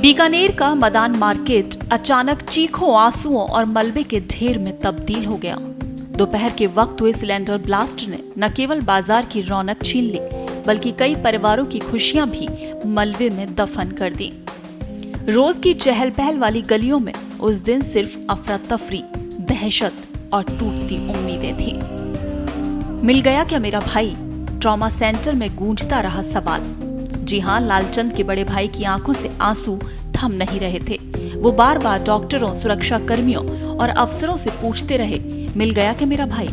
बीकानेर का मदान मार्केट अचानक चीखों, आंसुओं और मलबे के ढेर में तब्दील हो गया। दोपहर के वक्त हुए सिलेंडर ब्लास्ट ने न केवल बाजार की रौनक छीन ली, बल्कि कई परिवारों की खुशियां भी मलबे में दफन कर दी। रोज की चहल पहल वाली गलियों में उस दिन सिर्फ अफरा तफरी, दहशत और टूटती उम्मीदें थी। मिल गया क्या मेरा भाई? ट्रॉमा सेंटर में गूंजता रहा सवाल। जी हां, लालचंद के बड़े भाई की आंखों से आंसू थम नहीं रहे थे। वो बार बार डॉक्टरों, सुरक्षा कर्मियों और अफसरों से पूछते रहे, मिल गया क्या मेरा भाई?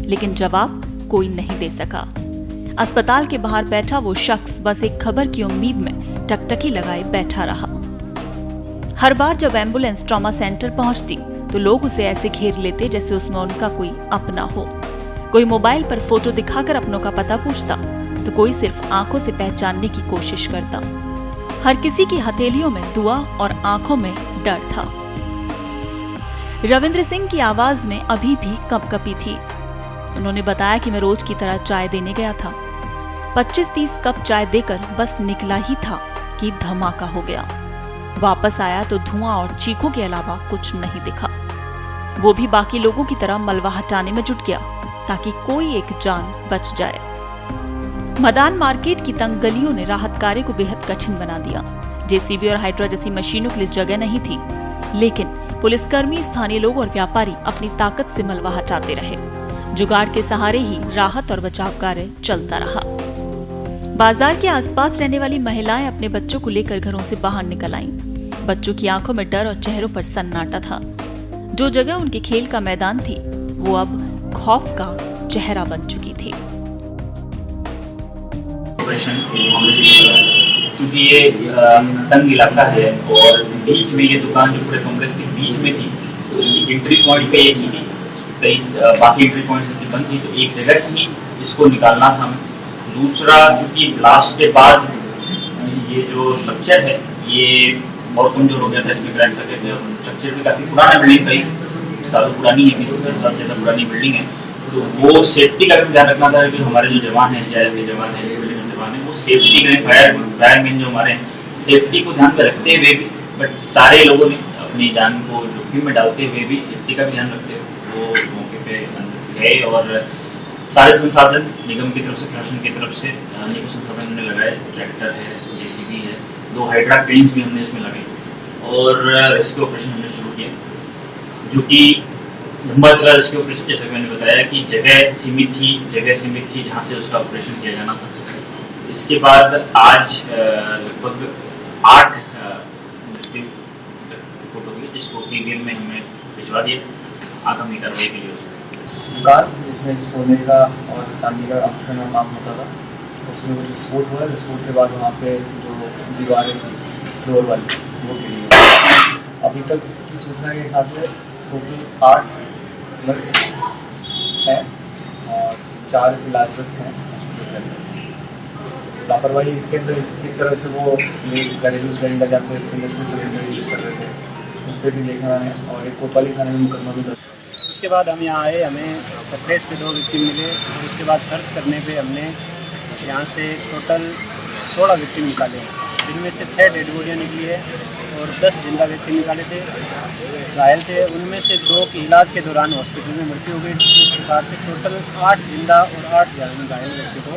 लेकिन जवाब कोई नहीं दे सका। अस्पताल के बाहर बैठा वो शख्स बस एक खबर की उम्मीद में टकटकी लगाए बैठा रहा। हर बार जब एम्बुलेंस ट्रॉमा सेंटर पहुंचती तो लोग उसे ऐसे घेर लेते जैसे उसमें उनका कोई अपना हो। कोई मोबाइल पर फोटो दिखाकर अपनों का पता पूछता तो कोई सिर्फ आंखों से पहचानने की कोशिश करता। हर किसी की हथेलियों में दुआ और आंखों में डर था। रविंद्र सिंह की आवाज में अभी भी कंपकपी थी। उन्होंने बताया कि मैं रोज की तरह चाय देने गया था। 25-30 कप चाय देकर बस निकला ही था कि धमाका हो गया। वापस आया तो धुआं और चीखों के अलावा कुछ नहीं दिखा। वो भी बाकी लोगों की तरह मलबा हटाने में जुट गया ताकि कोई एक जान बच जाए। मदान मार्केट की तंग गलियों ने राहत कार्य को बेहद कठिन बना दिया। जेसीबी और हाइड्रा जैसी मशीनों के लिए जगह नहीं थी, लेकिन पुलिसकर्मी, स्थानीय लोग और व्यापारी अपनी ताकत से मलबा हटाते रहे। जुगाड़ के सहारे ही राहत और बचाव कार्य चलता रहा। बाजार के आसपास रहने वाली महिलाएं अपने बच्चों को लेकर घरों से बाहर निकल आईं। बच्चों की आंखों में डर और चेहरों पर सन्नाटा था। जो जगह उनके खेल का मैदान थी, वो अब खौफ का चेहरा बन चुकी थी। क्योंकि ये तंग इलाका है और बीच में ये दुकान जो पूरे कॉम्प्लेक्स के बीच में थी, तो इसकी एंट्री पॉइंट पे एक ही थी। कई बाकी एंट्री पॉइंट इसकी बंद थी, तो एक जगह से ही इसको निकालना था हमें। दूसरा, क्योंकि ब्लास्ट के बाद ये जो स्ट्रक्चर है ये बहुत कमजोर हो गया था, इसमें क्रैक्स लगे थे। स्ट्रक्चर भी काफी पुराना बिल्डिंग, कई सालों पुरानी है, 20 साल से पुरानी बिल्डिंग है। तो वो सेफ्टी का भी ध्यान रखना था कि हमारे जो जवान हैं, JRF के जवान हैं, वो सेफ्टी करें। फायरमैन जो हमारे सेफ्टी को ध्यान में रखते हुए भी, बट सारे लोगों ने अपनी जान को जोखिम में डालते हुए भी सेफ्टी का भी ध्यान रखते हुए वो मौके पे गए और सारे संसाधन निगम की तरफ से, प्रशासन की तरफ से अनेक संसाधन हमने लगाए। ट्रैक्टर है, JCB है, 2 हाइड्रा क्रेन्स भी हमने इसमें लगाई और रेस्क्यू ऑपरेशन हमने शुरू किया, जो कि लंबा चला रेस्क्यू ऑपरेशन। जैसे मैंने बताया कि जगह सीमित थी जहाँ से उसका ऑपरेशन किया जाना था। इसके बाद आज लगभग 8 मृत्यु रिपोर्ट होगी, जिसको PBM में हमने भिजवा दिया आगामी कार्रवाई के लिए। दुकान जिसमें सोने का और चांदी का ऑप्शन और काम होता था, उसमें कुछ विस्फोट हुआ। विस्फोट के बाद वहाँ पे जो दीवारें थी फ्लोर वाली, वो गिरी। अभी तक की सूचना के हिसाब से टोटल 8 मृत हैं और 4 इलाजरत हैं। लापरवाही इसके अंदर किस तरह से वो घरेलू सिलेंडर या फिर इंडस्ट्रियल सिलेंडर यूज कर रहे थे, उस पर भी देखना है। और एक कोतवाली थाने में मुकदमा भी दर्ज। उसके बाद हम यहाँ आए, हमें सरफेस पे 2 विक्टिम मिले और उसके बाद सर्च करने पे हमने यहाँ से टोटल 16 विक्टिम निकाले, जिनमें से 6 डेड बॉडियाँ निकली है और 10 जिंदा व्यक्ति निकाले थे, घायल थे। उनमें से 2 की इलाज के दौरान हॉस्पिटल में मृत्यु हो गई। इस प्रकार से टोटल 8 जिंदा और 8 घायल व्यक्ति को